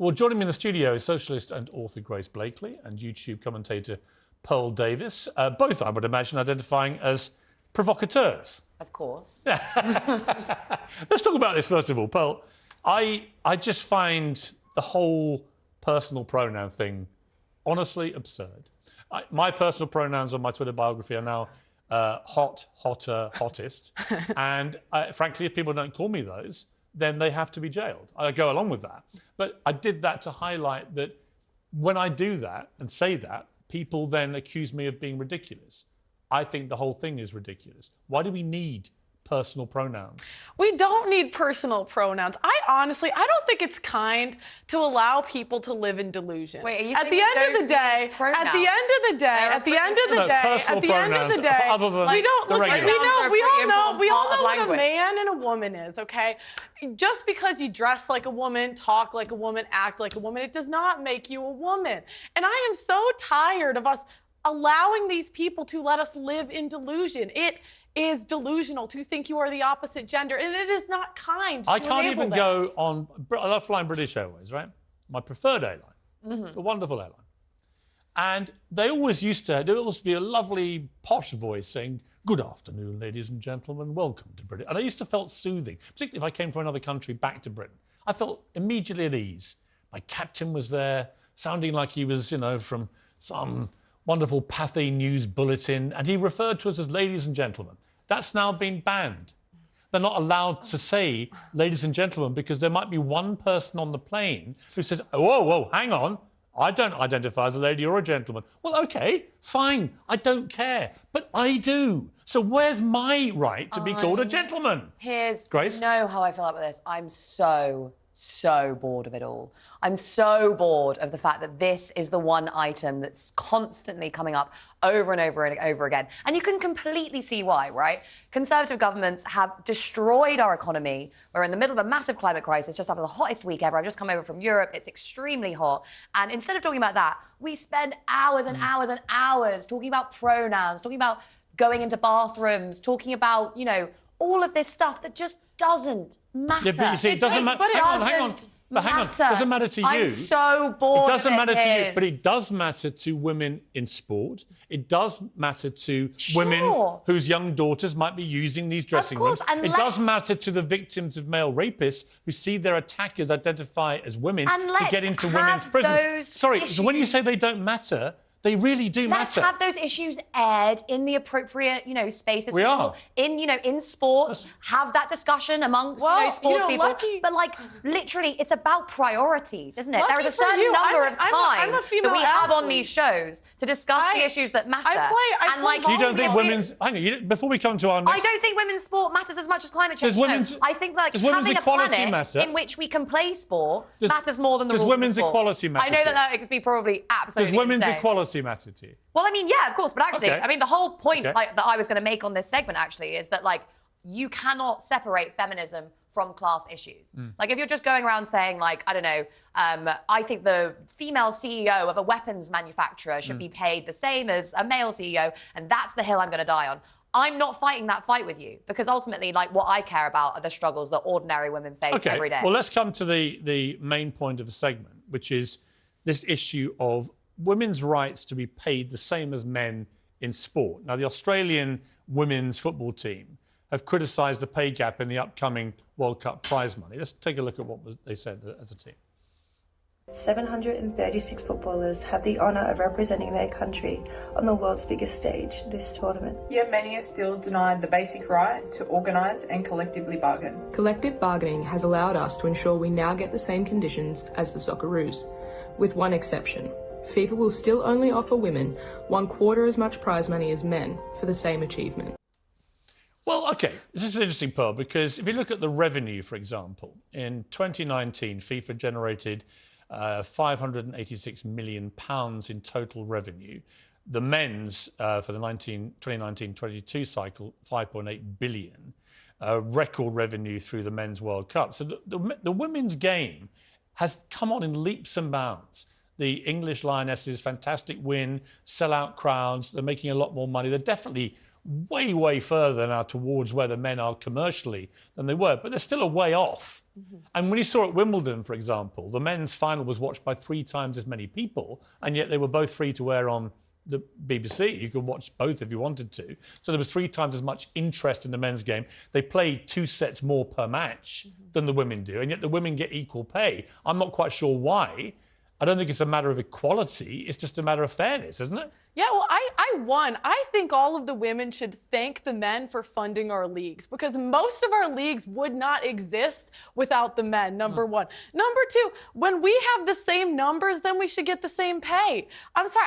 Well, joining me in the studio is socialist and author Grace Blakeley and YouTube commentator Pearl Davis, both, I would imagine, identifying as provocateurs. Of course. Let's talk about this first of all. Pearl, I just find the whole personal pronoun thing honestly absurd. My personal pronouns on my Twitter biography are now hot, hotter, hottest. And frankly, if people don't call me those, then they have to be jailed. I go along with that. But I did that to highlight that when I do that and say that, people then accuse me of being ridiculous. I think the whole thing is ridiculous. Why do we need personal pronouns? We don't need personal pronouns. I don't think it's kind to allow people to live in delusion. Wait, are you at the end of the day, other than we don't. the Look, regular. we all know what a man and a woman is. Okay, just because you dress like a woman, talk like a woman, act like a woman, it does not make you a woman. And I am so tired of us allowing these people to let us live in delusion. It is delusional to think you are the opposite gender, and it is not kind to I can't even that. go on... I love flying British Airways, right? My preferred airline. A wonderful airline. And there always used to be a lovely posh voice saying, "Good afternoon, ladies and gentlemen, welcome to Britain." And I used to feel soothing, particularly if I came from another country back to Britain. I felt immediately at ease. My captain was there, sounding like he was, from some wonderful Pathé News bulletin, and he referred to us as ladies and gentlemen. That's now been banned. They're not allowed to say ladies and gentlemen because there might be one person on the plane who says, "Whoa, whoa, hang on, I don't identify as a lady or a gentleman." Well, OK, fine, I don't care, but I do. So where's my right to be called a gentleman? Piers, Grace? you know how I feel about this. I'm so bored of it all. I'm so bored of the fact that this is the one item that's constantly coming up over and over and over again. And you can completely see why, right? Conservative governments have destroyed our economy. We're in the middle of a massive climate crisis, just after the hottest week ever. I've just come over from Europe. It's extremely hot. And instead of talking about that, we spend hours and hours and hours talking about pronouns, talking about going into bathrooms, talking about, all of this stuff that just doesn't matter. Yeah, but you see, it doesn't matter. Hang on. But hang on, it doesn't matter to you. I'm so bored. It doesn't matter to you, but it does matter to women in sport. It does matter to women whose young daughters might be using these dressing rooms. It does matter to the victims of male rapists who see their attackers identify as women to get into women's prisons. Sorry, so when you say they don't matter, they really do matter. Let's have those issues aired in the appropriate, spaces. We are. In sports, have that discussion amongst sports people. But literally, it's about priorities, isn't it? There is a certain number of time that we have on these shows to discuss the issues that matter. You don't think women's... Hang on, before we come to our next... I don't think women's sport matters as much as climate change. I think having a planet in which we can play sport matters more than the rules of sport. Does women's equality matter? I know that makes me probably absolutely Does women's insane. Equality matter to you? Well, yeah, of course, but actually, the whole point that I was going to make on this segment actually is that you cannot separate feminism from class issues. If you're just going around saying I don't know, I think the female CEO of a weapons manufacturer should be paid the same as a male CEO, and that's the hill I'm going to die on. I'm not fighting that fight with you because ultimately, what I care about are the struggles that ordinary women face every day. Well, let's come to the main point of the segment, which is this issue of women's rights to be paid the same as men in sport. Now, the Australian women's football team have criticised the pay gap in the upcoming World Cup prize money. Let's take a look at what they said as a team. 736 footballers have the honour of representing their country on the world's biggest stage, this tournament. Yet many are still denied the basic right to organise and collectively bargain. Collective bargaining has allowed us to ensure we now get the same conditions as the Socceroos, with one exception. FIFA will still only offer women 1/4 as much prize money as men for the same achievement. Well, OK, this is an interesting, Pearl, because if you look at the revenue, for example, in 2019, FIFA generated £586 million in total revenue. The men's, for the 2019-22 cycle, £5.8 billion. Record revenue through the Men's World Cup. So the women's game has come on in leaps and bounds. The English Lionesses, fantastic win, sell-out crowds. They're making a lot more money. They're definitely way, way further now towards where the men are commercially than they were, but they're still a way off. And when you saw at Wimbledon, for example, the men's final was watched by 3 times as many people, and yet they were both free to air on the BBC. You could watch both if you wanted to. So there was 3 times as much interest in the men's game. They played 2 sets more per match than the women do, and yet the women get equal pay. I'm not quite sure why. I don't think it's a matter of equality. It's just a matter of fairness, isn't it? Yeah, well, I won. I think all of the women should thank the men for funding our leagues, because most of our leagues would not exist without the men, number one. Number two, when we have the same numbers, then we should get the same pay. I'm sorry,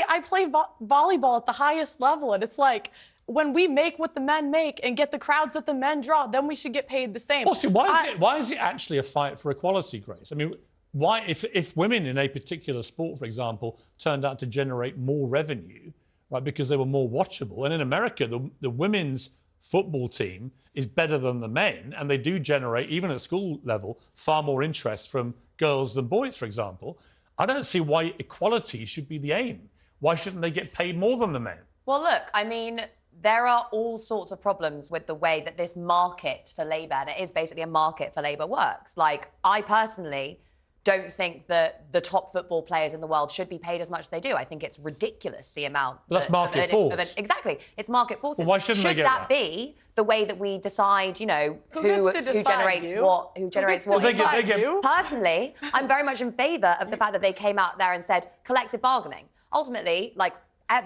I play volleyball at the highest level, and it's like, when we make what the men make and get the crowds that the men draw, then we should get paid the same. Well, see, why is it actually a fight for equality, Grace? I mean, why, if women in a particular sport, for example, turned out to generate more revenue, right, because they were more watchable, and in America, the women's football team is better than the men, and they do generate, even at school level, far more interest from girls than boys, for example, I don't see why equality should be the aim. Why shouldn't they get paid more than the men? Well, look, I mean, there are all sorts of problems with the way that this market for labour, and it is basically a market for labour, works. Like, I personally don't think that the top football players in the world should be paid as much as they do. I think it's ridiculous, the amount. But that's market force. Exactly. It's market forces. Well, why shouldn't they get that? Should that be the way that we decide, you know, who generates what? They get. Personally, I'm very much in favour of the fact that they came out there and said collective bargaining. Ultimately, like,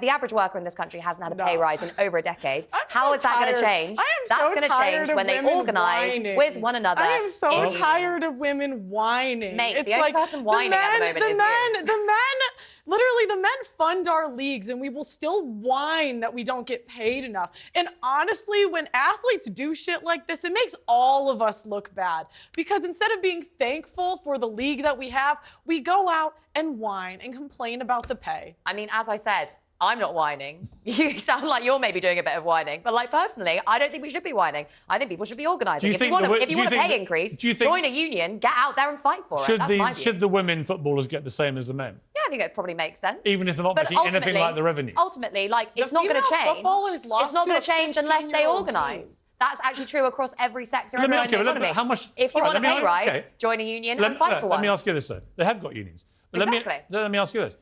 the average worker in this country hasn't had a pay rise in over a decade. How is that going to change? That's going to change when they organise with one another. I am so tired of women whining. Mate, it's the only person whining at the moment is you. Literally, the men fund our leagues, and we will still whine that we don't get paid enough. And honestly, when athletes do shit like this, it makes all of us look bad. Because instead of being thankful for the league that we have, we go out and whine and complain about the pay. I mean, as I said, I'm not whining. You sound like you're maybe doing a bit of whining. But, like, personally, I don't think we should be whining. I think people should be organising. If you want a pay increase, join a union, get out there and fight for it. That's my view. Should the women footballers get the same as the men? Yeah, I think it probably makes sense. Even if they're not making anything like the revenue? Ultimately, like, it's not going to change. It's not going to change unless they organise. That's actually true across every sector in the economy. If you want a pay rise, join a union and fight for one. Let me ask you this, though. They have got unions. But let me ask you this.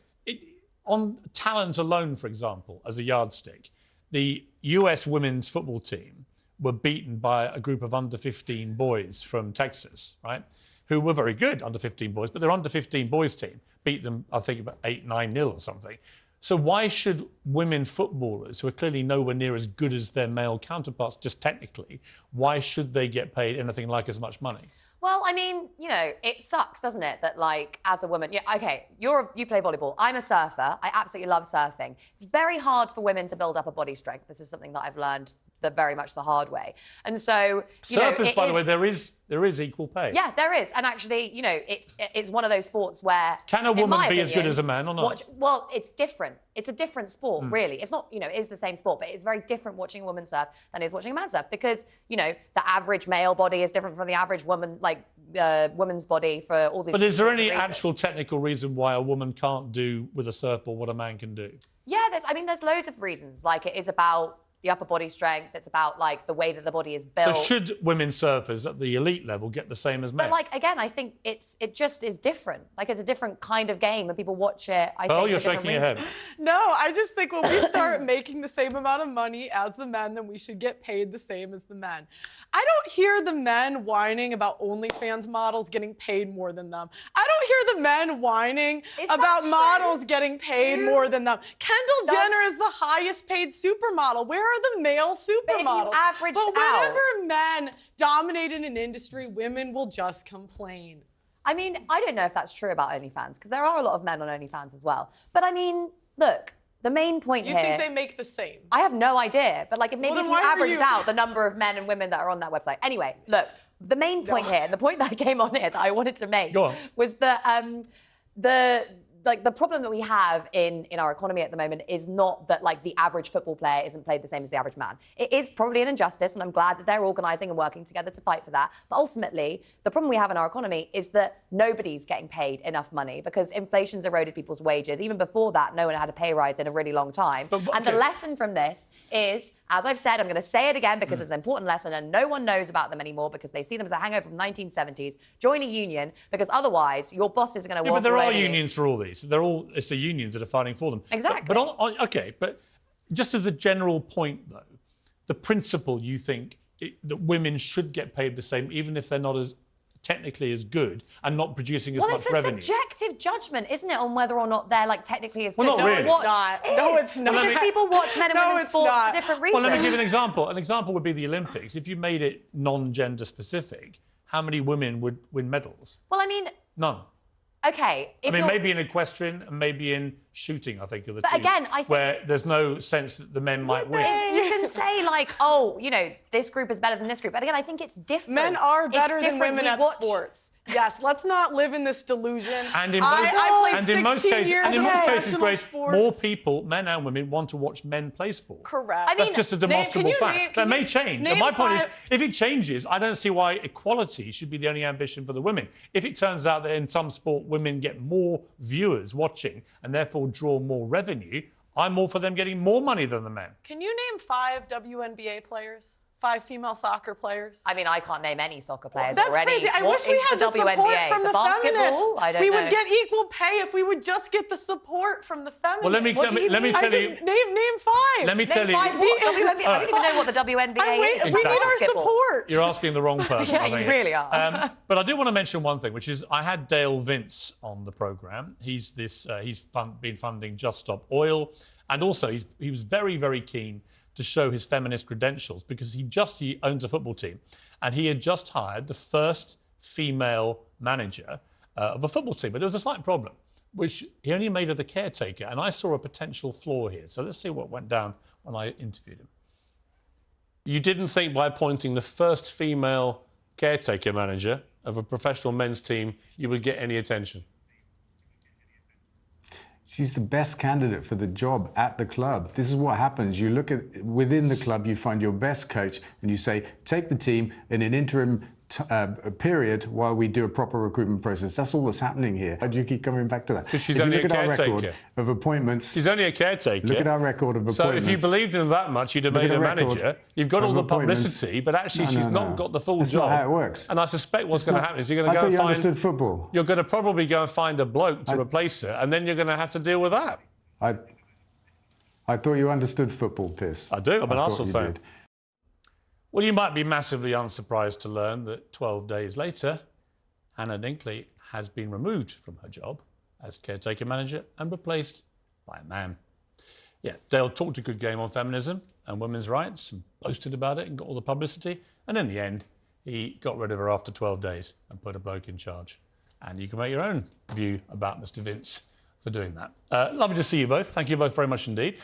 On talent alone, for example, as a yardstick, the US women's football team were beaten by a group of under-15 boys from Texas, right, who were very good, under-15 boys, but their under-15 boys team beat them, I think, about 8-9-0 or something. So why should women footballers, who are clearly nowhere near as good as their male counterparts, just technically, why should they get paid anything like as much money? Well, I mean, you know, it sucks, doesn't it, that, like, as a woman, yeah, okay, you play volleyball. I'm a surfer. I absolutely love surfing. It's very hard for women to build up a body strength. This is something that I've learned very much the hard way. And so, surfers, by the way, there is equal pay. Yeah, there is. And actually, you know, it's one of those sports where... Can a woman be as good as a man or not? Well, it's different. It's a different sport, really. It's not, you know, it is the same sport, but it's very different watching a woman surf than it is watching a man surf, because, you know, the average male body is different from the average woman, like, woman's body for all these... But is there any actual technical reason why a woman can't do with a surfboard what a man can do? Yeah, there's loads of reasons. Like, it is about the upper body strength. It's about, like, the way that the body is built. So should women surfers at the elite level get the same as men? But, like, again, I think it just is different. Like, it's a different kind of game, and people watch it. Oh, you're shaking your head. No, I just think when we start making the same amount of money as the men, then we should get paid the same as the men. I don't hear the men whining about OnlyFans models getting paid more than them. I don't hear the men whining about models getting paid more than them. Kendall Jenner is the highest paid supermodel. Where are the male supermodels? But whenever men dominate in an industry, women will just complain. I mean, I don't know if that's true about OnlyFans, because there are a lot of men on OnlyFans as well. But I mean, look, the main point here... You think they make the same? I have no idea. But, like, maybe if you averaged out the number of men and women that are on that website. Anyway, look, the main point here, and the point that I came on here that I wanted to make was that like the problem that we have in our economy at the moment is not that like the average football player isn't paid the same as the average man. It is probably an injustice, and I'm glad that they're organising and working together to fight for that. But ultimately, the problem we have in our economy is that nobody's getting paid enough money because inflation's eroded people's wages. Even before that, no one had a pay rise in a really long time. And the lesson from this is, as I've said, I'm going to say it again because it's an important lesson and no one knows about them anymore because they see them as a hangover from the 1970s. Join a union because otherwise your bosses are going to walk But there are you. unions for all these. It's the unions that are fighting for them. Exactly. But just as a general point, though, the principle you think that women should get paid the same, even if they're not as technically as good and not producing as much revenue. Well, it's a subjective judgment, isn't it, on whether or not they're like technically as good. Well, not really. No, it's not. No, it's not. Because people watch men and women's sports for different reasons. Well, let me give an example. An example would be the Olympics. If you made it non-gender specific, how many women would win medals? Well, I mean... None. Okay. Maybe in equestrian and maybe in shooting, I think, are the two. But again, I think... Where there's no sense that the men might win. You can say, like, oh, you know, this group is better than this group. But again, I think it's different. Men are better than women at sports. Yes, let's not live in this delusion. And in most cases, Grace, more people, men and women, want to watch men play sport. Correct. That's just a demonstrable fact. That may change. And my point is, if it changes, I don't see why equality should be the only ambition for the women. If it turns out that in some sport women get more viewers watching and therefore draw more revenue, I'm all for them getting more money than the men. Can you name 5 WNBA players? 5 female soccer players? I mean, I can't name any soccer players That's already. crazy. I wish we had the support from the feminists. I don't know. We would get equal pay if we would just get the support from the feminists. Well, let me tell you. Name 5. Let me tell you. I don't even know what the WNBA is. We need our support. You're asking the wrong person. Yeah, you really are. But I do want to mention one thing, which is I had Dale Vince on the programme. He's been funding Just Stop Oil, and also he was very, very keen to show his feminist credentials because he owns a football team and he had just hired the first female manager of a football team. But there was a slight problem, which he only made her the caretaker. And I saw a potential flaw here. So let's see what went down when I interviewed him. You didn't think by appointing the first female caretaker manager of a professional men's team you would get any attention? She's the best candidate for the job at the club. This is what happens. You look at within the club, you find your best coach and you say, take the team in an interim period while we do a proper recruitment process. That's all that's happening here. Why do you keep coming back to that? Because she's only a caretaker. Look at our record of appointments. She's only a caretaker. Look at our record of appointments. So if you believed in her that much, you'd have made her manager. You've got all the publicity, but actually she's not got the full job. That's not how it works. And I suspect what's going to happen is you're going to go and find... I thought you understood football. You're going to probably go and find a bloke to replace her, and then you're going to have to deal with that. I thought you understood football, Piers. I do. I'm an Arsenal fan. Did. Well, you might be massively unsurprised to learn that 12 days later, Hannah Dinkley has been removed from her job as caretaker manager and replaced by a man. Yeah, Dale talked a good game on feminism and women's rights and boasted about it and got all the publicity. And in the end, he got rid of her after 12 days and put a bloke in charge. And you can make your own view about Mr. Vince for doing that. Lovely to see you both. Thank you both very much indeed.